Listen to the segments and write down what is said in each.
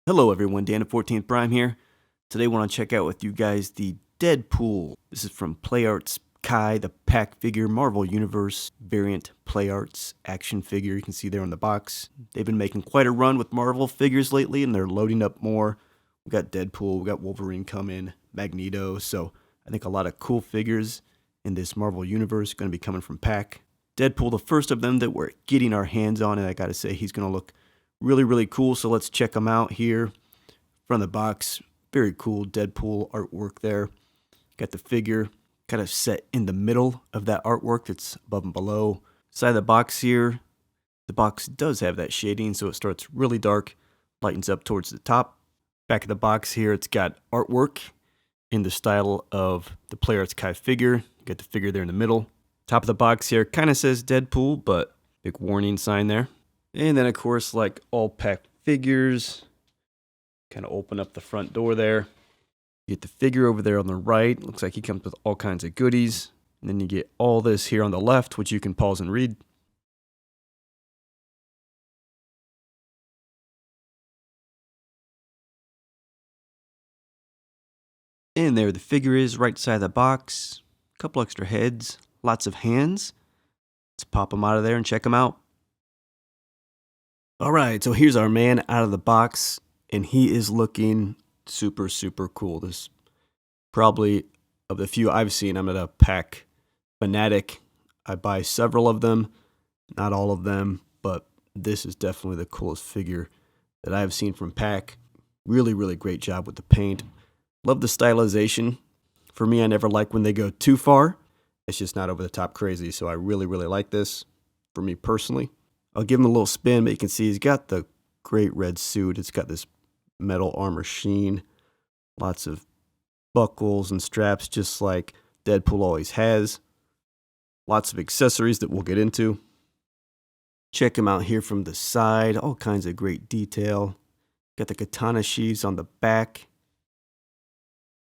Hello everyone, Dan of 14th Prime here. Today I want to check out with you guys the Deadpool. This is from Arts Kai, the PAK figure, Marvel Universe variant Arts action figure. You can see there on the box. They've been making quite a run with Marvel figures lately and they're loading up more. We got Deadpool, we got Wolverine coming, Magneto, so I think a lot of cool figures in this Marvel Universe going to be coming from PAK. Deadpool, the first of them that we're getting our hands on, and I gotta say he's going to look really cool, so let's check them out here. Front of the box, very cool Deadpool artwork there. Got the figure kind of set in the middle of that artwork that's above and below. Side of the box here, the box does have that shading, so it starts really dark, lightens up towards the top. Back of the box here, it's got artwork in the style of the Arts Kai figure. Got the figure there in the middle. Top of the box here kind of says Deadpool, but big warning sign there. And then, of course, like all PAK figures, kind of open up the front door there. You get the figure over there on the right. Looks like he comes with all kinds of goodies. And then you get all this here on the left, which you can pause and read. And there the figure is, right side of the box. A couple extra heads, lots of hands. Let's pop them out of there and check them out. All right, so here's our man out of the box, and he is looking super cool. This probably of the few I've seen. I'm not a PAK fanatic. I buy several of them, not all of them, but this is definitely the coolest figure that I've seen from PAK. Really great job with the paint. Love the stylization. For me, I never like when they go too far. It's just not over the top crazy, so I really like this for me personally. I'll give him a little spin, but you can see he's got the great red suit. It's got this metal armor sheen, lots of buckles and straps, just like Deadpool always has. Lots of accessories that we'll get into. Check him out here from the side. All kinds of great detail. Got the katana sheaths on the back.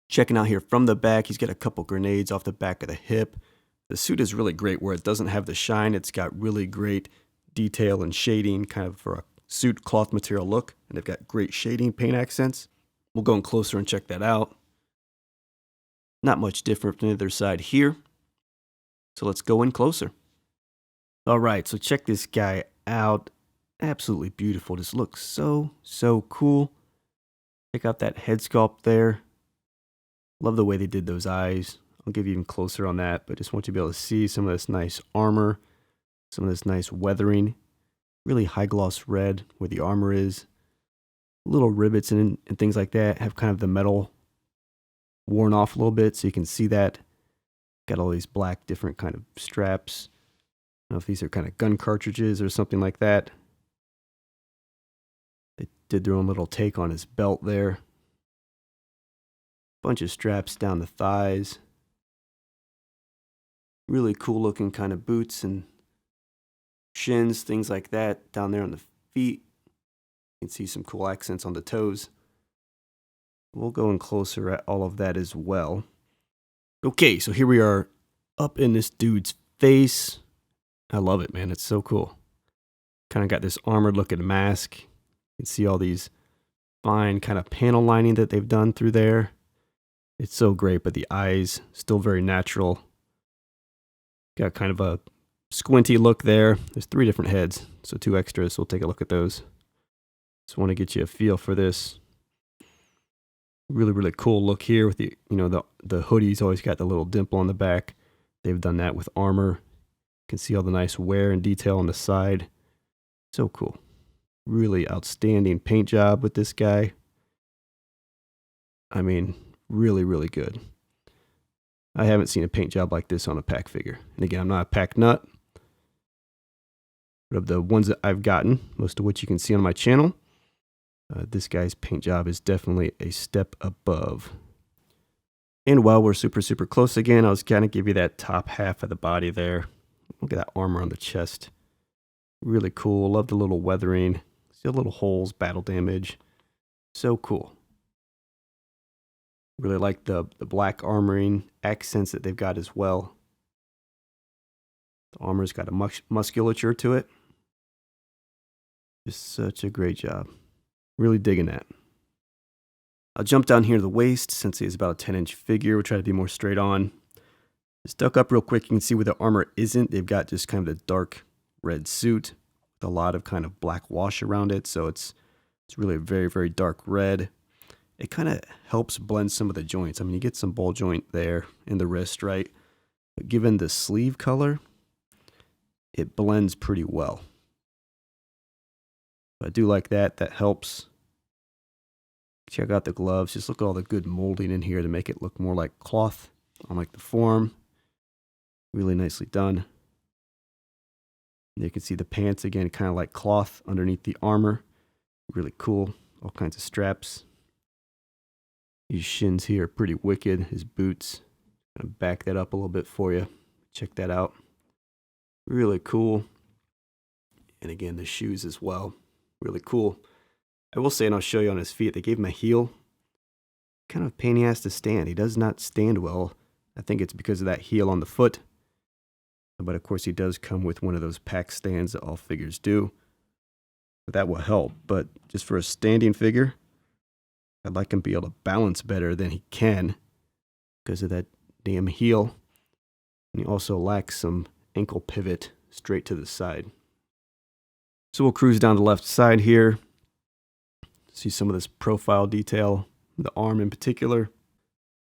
Checking out here from the back, he's got a couple grenades off the back of the hip. The suit is really great where it doesn't have the shine. It's got really great detail and shading, kind of for a suit cloth material look, and they've got great shading paint accents. We'll go in closer and check that out. Not much different from the other side here, so let's go in closer. All right, so check this guy out. Absolutely beautiful. This looks so cool. Check out that head sculpt there. Love the way they did those eyes. I'll give you even closer on that, but just want you to be able to see some of this nice armor, some of this nice weathering. Really high gloss red where the armor is. Little rivets and things like that have kind of the metal worn off a little bit, so you can see that. Got all these black different kind of straps. I don't know if these are kind of gun cartridges or something like that. They did their own little take on his belt there. Bunch of straps down the thighs. Really cool looking kind of boots and shins, things like that down there on the feet. You can see some cool accents on the toes. We'll go in closer at all of that as well. Okay, so here we are up in this dude's face. I love it, man. It's so cool. Kind of got this armored looking mask. You can see all these fine kind of panel lining that they've done through there. It's so great, but the eyes still very natural. Got kind of a squinty look there. There's 3 different heads, so 2 extras. So we'll take a look at those. Just want to get you a feel for this. Really cool look here with the hoodie's always got the little dimple on the back. They've done that with armor. You can see all the nice wear and detail on the side. So cool. Really outstanding paint job with this guy. I mean, really good. I haven't seen a paint job like this on a PAK figure. And again, I'm not a PAK nut. But of the ones that I've gotten, most of which you can see on my channel, this guy's paint job is definitely a step above. And while we're super close again, I was kind of give you that top half of the body there. Look at that armor on the chest. Really cool. Love the little weathering. See the little holes, battle damage. So cool. Really like the black armoring accents that they've got as well. The armor's got a musculature to it. Just such a great job. Really digging that. I'll jump down here to the waist since it is about a 10-inch figure. We'll try to be more straight on. Just duck up real quick. You can see where the armor isn't. They've got just kind of the dark red suit with a lot of kind of black wash around it. So it's really a very, very dark red. It kind of helps blend some of the joints. I mean, you get some ball joint there in the wrist, right? But given the sleeve color, it blends pretty well. I do like that. That helps. Check out the gloves. Just look at all the good molding in here to make it look more like cloth on like the form. Really nicely done. And you can see the pants again, kind of like cloth underneath the armor. Really cool. All kinds of straps. These shins here are pretty wicked. His boots. I'm gonna back that up a little bit for you. Check that out. Really cool. And again, the shoes as well. Really cool. I will say, and I'll show you on his feet, they gave him a heel. Kind of a pain he has to stand. He does not stand well. I think it's because of that heel on the foot. But of course, he does come with one of those PAK stands that all figures do. But that will help. But just for a standing figure, I'd like him to be able to balance better than he can because of that damn heel. And he also lacks some ankle pivot straight to the side. So we'll cruise down the left side here. See some of this profile detail, the arm in particular.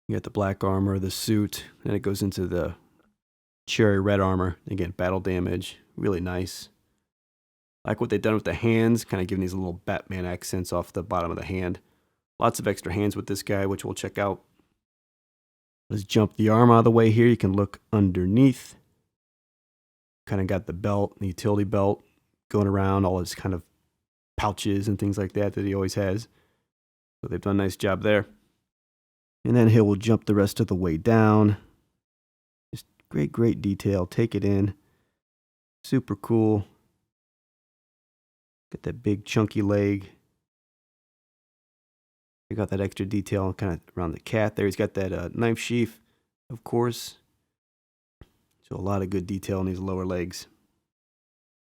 You got the black armor, the suit, and it goes into the cherry red armor. Again, battle damage, really nice. I like what they've done with the hands, kind of giving these little Batman accents off the bottom of the hand. Lots of extra hands with this guy, which we'll check out. Let's jump the arm out of the way here. You can look underneath. Kind of got the belt, the utility belt, going around, all his kind of pouches and things like that he always has. So they've done a nice job there. And then he will jump the rest of the way down. Just great, great detail. Take it in. Super cool. Got that big chunky leg. You got that extra detail kind of around the cat there. He's got that knife sheath, of course. So a lot of good detail in these lower legs.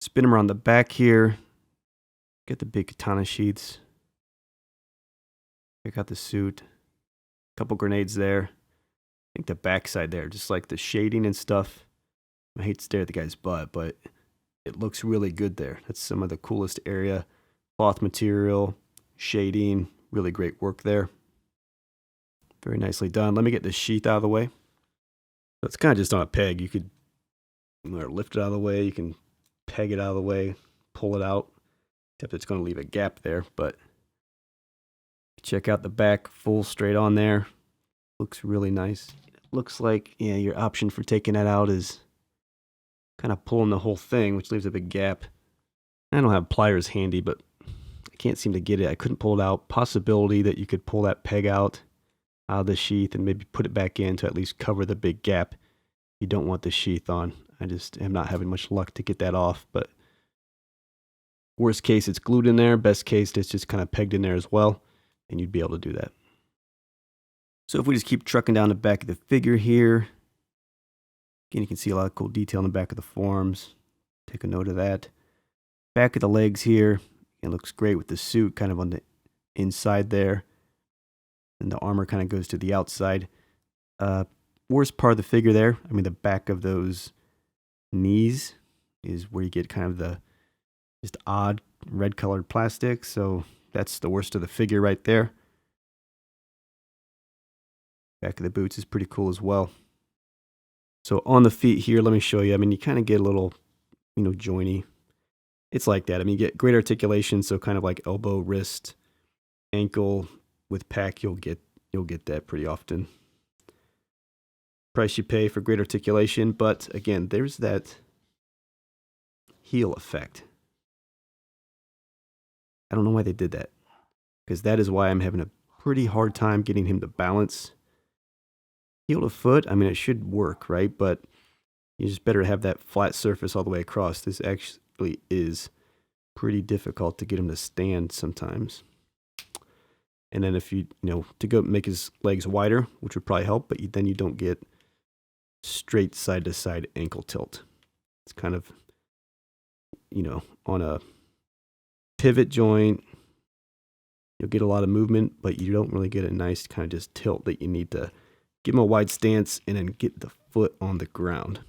Spin him around the back here. Get the big katana sheaths. Check out the suit. Couple grenades there. I think the backside there, just like the shading and stuff. I hate to stare at the guy's butt, but it looks really good there. That's some of the coolest area. Cloth material, shading, really great work there. Very nicely done. Let me get the sheath out of the way. So it's kind of just on a peg. You could lift it out of the way. You can peg it out of the way, pull it out. Except it's going to leave a gap there, but check out the back, full straight on there. Looks really nice. Looks like, yeah, your option for taking that out is kind of pulling the whole thing, which leaves a big gap. I don't have pliers handy, but I can't seem to get it. I couldn't pull it out. Possibility that you could pull that peg out of the sheath and maybe put it back in to at least cover the big gap. You don't want the sheath on. I just am not having much luck to get that off, but worst case, it's glued in there. Best case, it's just kind of pegged in there as well, and you'd be able to do that. So if we just keep trucking down the back of the figure here, again, you can see a lot of cool detail in the back of the forms. Take a note of that. Back of the legs here, it looks great with the suit kind of on the inside there, and the armor kind of goes to the outside. Worst part of the figure there, I mean, the back of those knees is where you get kind of the just odd red colored plastic. So that's the worst of the figure right there. Back of the boots is pretty cool as well. So on the feet here, let me show you. I mean, you kind of get a little, jointy. It's like that. I mean, you get great articulation. So kind of like elbow, wrist, ankle. With PAK, you'll get that pretty often. Price you pay for great articulation. But again, there's that heel effect. I don't know why they did that, because that is why I'm having a pretty hard time getting him to balance. Heel to foot, I mean, it should work, right? But you just better have that flat surface all the way across. This actually is pretty difficult to get him to stand sometimes. And then if you to go make his legs wider, which would probably help, but then you don't get straight side to side ankle tilt. It's kind of, on a pivot joint, You'll get a lot of movement, but you don't really get a nice kind of just tilt that you need to give him a wide stance and then get the foot on the ground.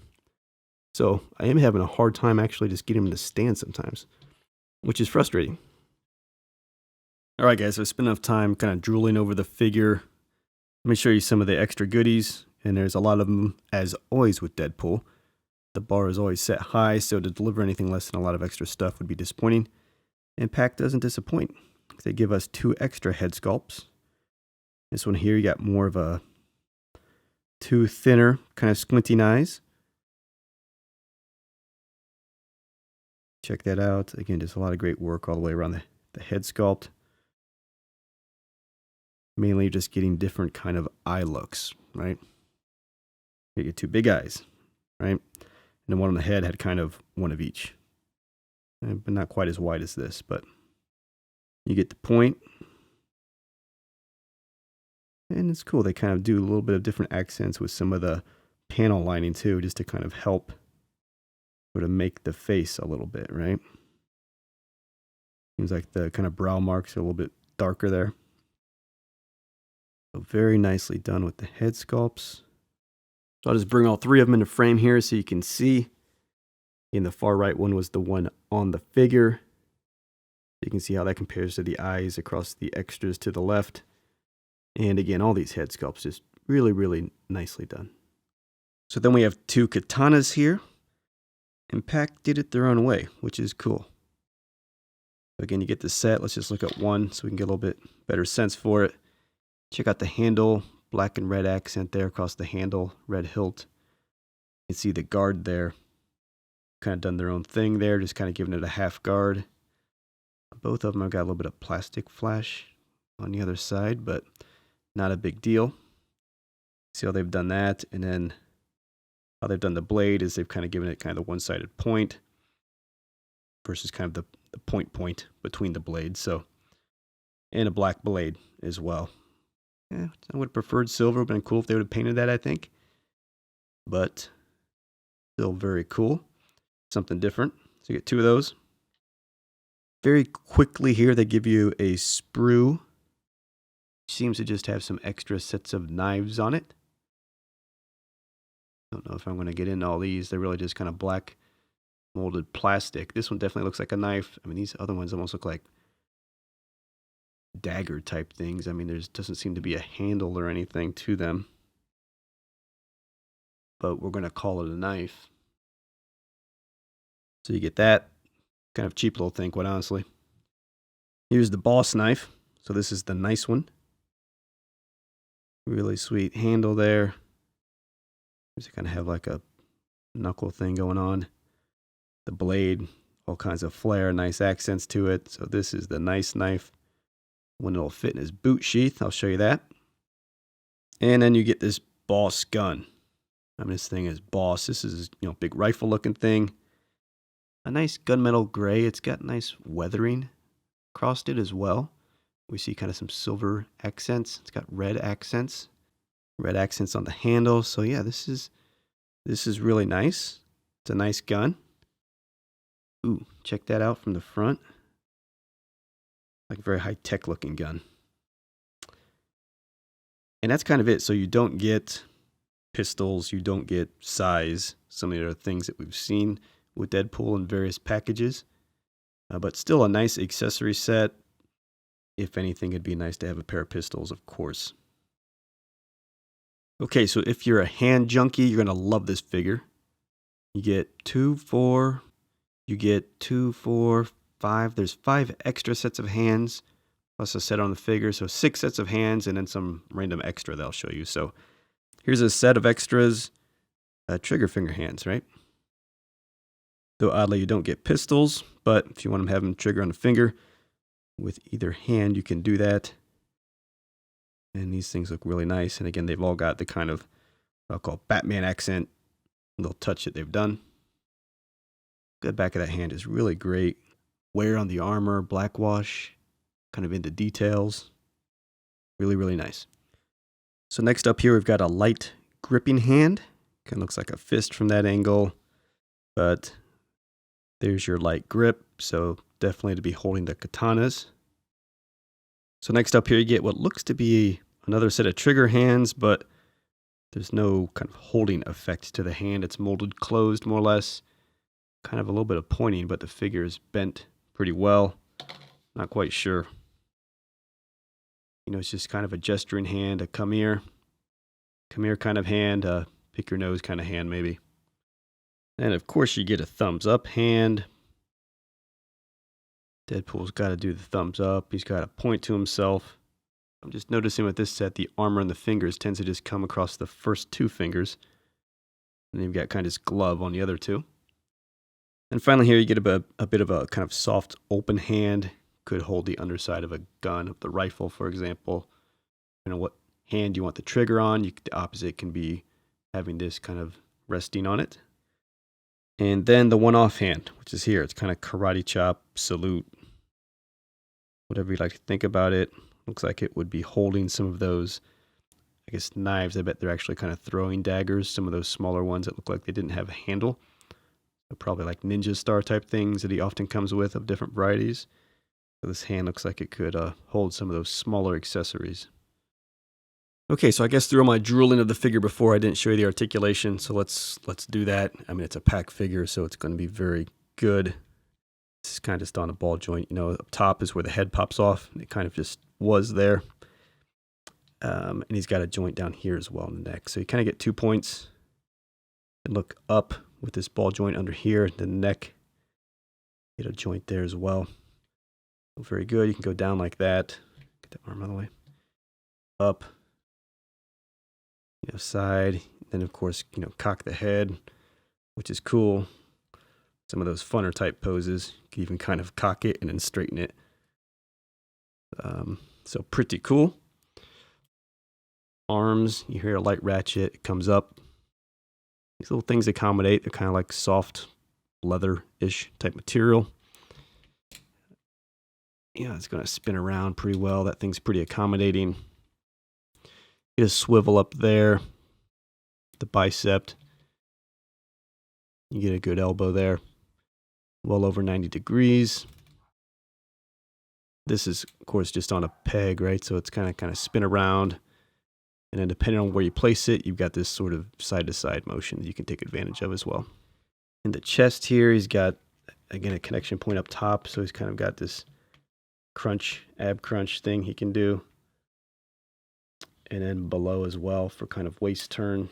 So I am having a hard time actually just getting him to stand sometimes, which is frustrating. All right, guys, so I spent enough time kind of drooling over the figure. Let me show you some of the extra goodies, and there's a lot of them, as always with Deadpool. The bar is always set high, so to deliver anything less than a lot of extra stuff would be disappointing. And PAK doesn't disappoint. They give us 2 extra head sculpts. This one here, you got more of a 2 thinner, kind of squinting eyes. Check that out. Again, just a lot of great work all the way around the head sculpt. Mainly just getting different kind of eye looks, right? You get 2 big eyes, right? And then one on the head had kind of one of each. But not quite as wide as this, but you get the point. And it's cool. They kind of do a little bit of different accents with some of the panel lining too, just to kind of help sort of make the face a little bit, right? Seems like the kind of brow marks are a little bit darker there. So very nicely done with the head sculpts. So I'll just bring all 3 of them into frame here so you can see. In the far right one was the one on the figure. You can see how that compares to the eyes across the extras to the left. And again, all these head sculpts just really, really nicely done. So then we have 2 katanas here. And PAK did it their own way, which is cool. Again, you get the set. Let's just look at one so we can get a little bit better sense for it. Check out the handle, black and red accent there across the handle, red hilt. You can see the guard there. Kind of done their own thing there, just kind of giving it a half guard. Both of them have got a little bit of plastic flash on the other side, but not a big deal. See how they've done that, and then how they've done the blade is they've kind of given it kind of the one-sided point versus kind of the point between the blades. So, and a black blade as well. Yeah, I would have preferred silver. It would have been cool if they would have painted that, I think. But still very cool. Something different. So you get 2 of those. Very quickly here, they give you a sprue. Seems to just have some extra sets of knives on it. Don't know if I'm going to get into all these. They're really just kind of black molded plastic. This one definitely looks like a knife. I mean, these other ones almost look like dagger type things. I mean, there doesn't seem to be a handle or anything to them. But we're going to call it a knife. So you get that. Kind of cheap little thing, quite honestly. Here's the boss knife. So this is the nice one. Really sweet handle there. Just kind of have like a knuckle thing going on. The blade, all kinds of flair, nice accents to it. So this is the nice knife. When it'll fit in his boot sheath, I'll show you that. And then you get this boss gun. I mean, this thing is boss. This is, big rifle looking thing. A nice gunmetal gray. It's got nice weathering across it as well. We see kind of some silver accents. It's got red accents. Red accents on the handle. So yeah, this is really nice. It's a nice gun. Ooh, check that out from the front. Like a very high-tech looking gun. And that's kind of it. So you don't get pistols, you don't get size. Some of the other things that we've seen with Deadpool in various packages. But still a nice accessory set. If anything, it'd be nice to have a pair of pistols, of course. Okay, so if you're a hand junkie, you're going to love this figure. You get 2, 4, you get 2, 4, 5. There's 5 extra sets of hands, plus a set on the figure. So 6 sets of hands, and then some random extra that I'll show you. So here's a set of extras. Trigger finger hands, right? Though oddly, you don't get pistols, but if you want to have them trigger on the finger with either hand, you can do that. And these things look really nice. And again, they've all got the kind of, what I'll call Batman accent, little touch that they've done. The back of that hand is really great. Wear on the armor, black wash, kind of into details. Really, really nice. So next up here, we've got a light gripping hand. Kind of looks like a fist from that angle, but there's your light grip. So definitely to be holding the katanas. So next up here, you get what looks to be another set of trigger hands, but there's no kind of holding effect to the hand. It's molded closed, more or less. Kind of a little bit of pointing, but the figure is bent pretty well. Not quite sure. You know, it's just kind of a gesturing hand, a come here kind of hand, pick your nose kind of hand maybe. And of course you get a thumbs up hand. Deadpool's got to do the thumbs up. He's got to point to himself. I'm just noticing with this set, the armor and the fingers tends to just come across the first two fingers. And then you've got kind of this glove on the other two. And finally here you get a bit of a kind of soft open hand. Could hold the underside of a gun, of the rifle, for example. You know what hand you want the trigger on. The opposite can be having this kind of resting on it. And then the one-off hand, which is here. It's kind of karate chop, salute, whatever you like to think about it. Looks like it would be holding some of those, I guess, knives. I bet they're actually kind of throwing daggers. Some of those smaller ones that look like they didn't have a handle. So probably like ninja star type things that he often comes with of different varieties. So this hand looks like it could hold some of those smaller accessories. Okay, so I guess through all my drooling of the figure before, I didn't show you the articulation. So let's do that. I mean, it's a PAK figure, so it's going to be very good. This is kind of just on a ball joint. You know, up top is where the head pops off. It kind of just was there. And he's got a joint down here as well in the neck. So you kind of get 2 points. And look up with this ball joint under here. The neck, get a joint there as well. Very good. You can go down like that. Get that arm out of the way. Up. You know, side. Then, of course, you know, cock the head, which is cool. Some of those funner type poses. You can even kind of cock it and then straighten it. So pretty cool. Arms, you hear a light ratchet. It comes up. These little things accommodate. They're kind of like soft leather-ish type material. Yeah, it's going to spin around pretty well. That thing's pretty accommodating. Get a swivel up there. The bicep. You get a good elbow there. Well over 90 degrees. This is, of course, just on a peg, right? So it's kind of spin around. And then depending on where you place it, you've got this sort of side-to-side motion that you can take advantage of as well. In the chest here, he's got, again, a connection point up top. So he's kind of got this crunch, ab crunch thing he can do. And then below as well for kind of waist turn.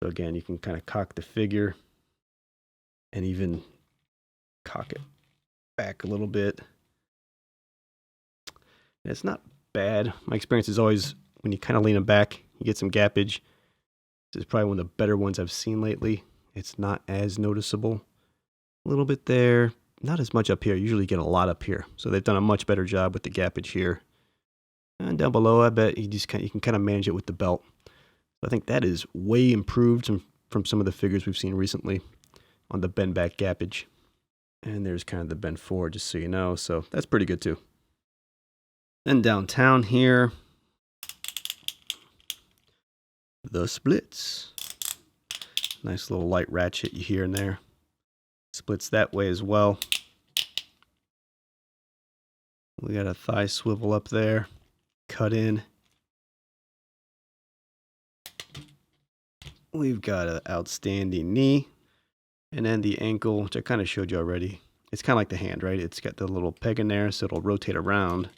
So again, you can kind of cock the figure and even cock it back a little bit. And it's not bad. My experience is always when you kind of lean them back, you get some gappage. This is probably one of the better ones I've seen lately. It's not as noticeable. A little bit there. Not as much up here. Usually you get a lot up here. So they've done a much better job with the gappage here. And down below, I bet you can kind of manage it with the belt. So I think that is way improved from some of the figures we've seen recently on the bend back gappage. And there's kind of the bend forward, just so you know. So that's pretty good too. Then downtown here, the splits. Nice little light ratchet you hear in there. Splits that way as well. We got a thigh swivel up there. Cut in. We've got an outstanding knee. And then the ankle, which I kind of showed you already. It's kind of like the hand, right? It's got the little peg in there, so it'll rotate around.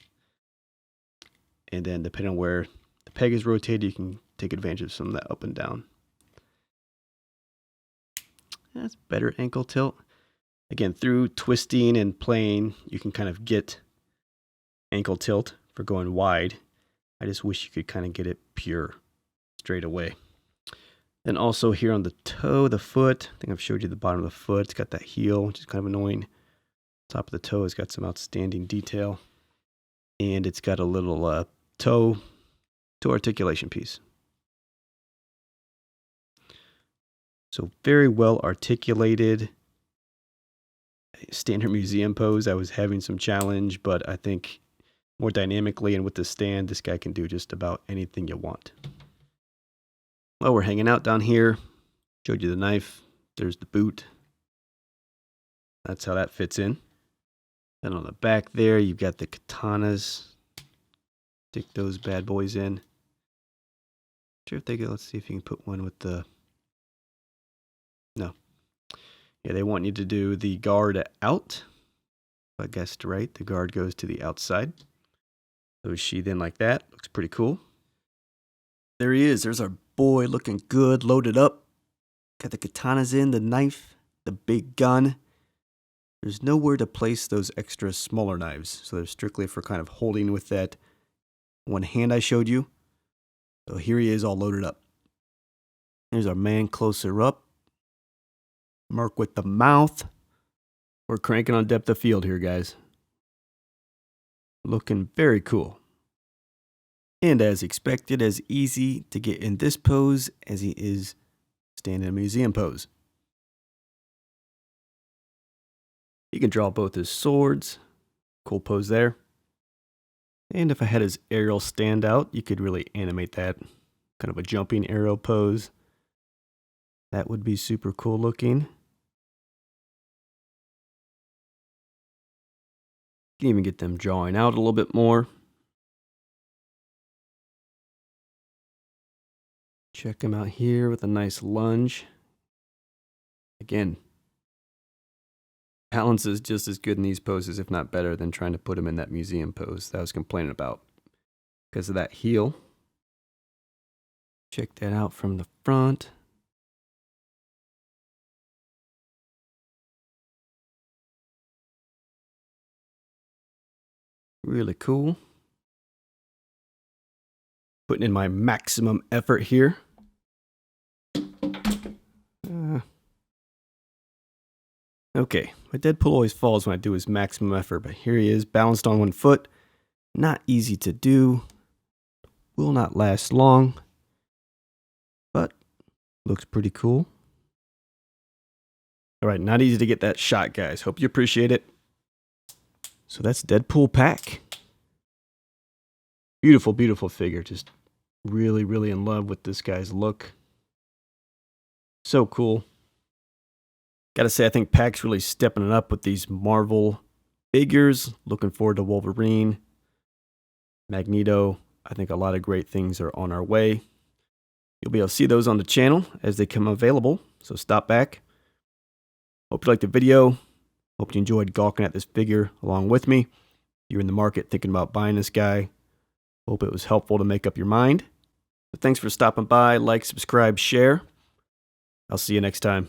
And then depending on where the peg is rotated, you can take advantage of some of that up and down. That's better ankle tilt. Again, through twisting and playing, you can kind of get ankle tilt for going wide. I just wish you could kind of get it pure straight away. Then also here on the toe, the foot, I think I've showed you the bottom of the foot. It's got that heel, which is kind of annoying. Top of the toe has got some outstanding detail. And it's got a little toe articulation piece. So very well articulated. Standard museum pose, I was having some challenge, but I think more dynamically and with the stand, this guy can do just about anything you want. Well, we're hanging out down here. Showed you the knife. There's the boot. That's how that fits in. Then on the back there, you've got the katanas. Stick those bad boys in. Sure if they go. Let's see if you can put one with the. No. Yeah, they want you to do the guard out. I guessed right. The guard goes to the outside. So sheath in like that. Looks pretty cool. There he is. There's our boy looking good, loaded up. Got the katanas in, the knife, the big gun. There's nowhere to place those extra smaller knives. So they're strictly for kind of holding with that one hand I showed you. So here he is all loaded up. There's our man closer up. Mark with the mouth. We're cranking on depth of field here, guys. Looking very cool. And as expected, as easy to get in this pose as he is standing in a museum pose. He can draw both his swords. Cool pose there. And if I had his aerial stand out, you could really animate that. Kind of a jumping arrow pose. That would be super cool looking. You can even get them drawing out a little bit more. Check him out here with a nice lunge. Again, balance is just as good in these poses, if not better, than trying to put him in that museum pose that I was complaining about because of that heel. Check that out from the front. Really cool. Putting in my maximum effort here. Okay, my Deadpool always falls when I do his maximum effort, but here he is, balanced on one foot. Not easy to do. Will not last long. But looks pretty cool. All right, not easy to get that shot, guys. Hope you appreciate it. So that's Deadpool PAK. Beautiful, beautiful figure. Just really, really in love with this guy's look. So cool. Gotta say, I think PAK's really stepping it up with these Marvel figures. Looking forward to Wolverine, Magneto. I think a lot of great things are on our way. You'll be able to see those on the channel as they come available. So stop back. Hope you liked the video. Hope you enjoyed gawking at this figure along with me. If you're in the market thinking about buying this guy, hope it was helpful to make up your mind. But thanks for stopping by. Like, subscribe, share. I'll see you next time.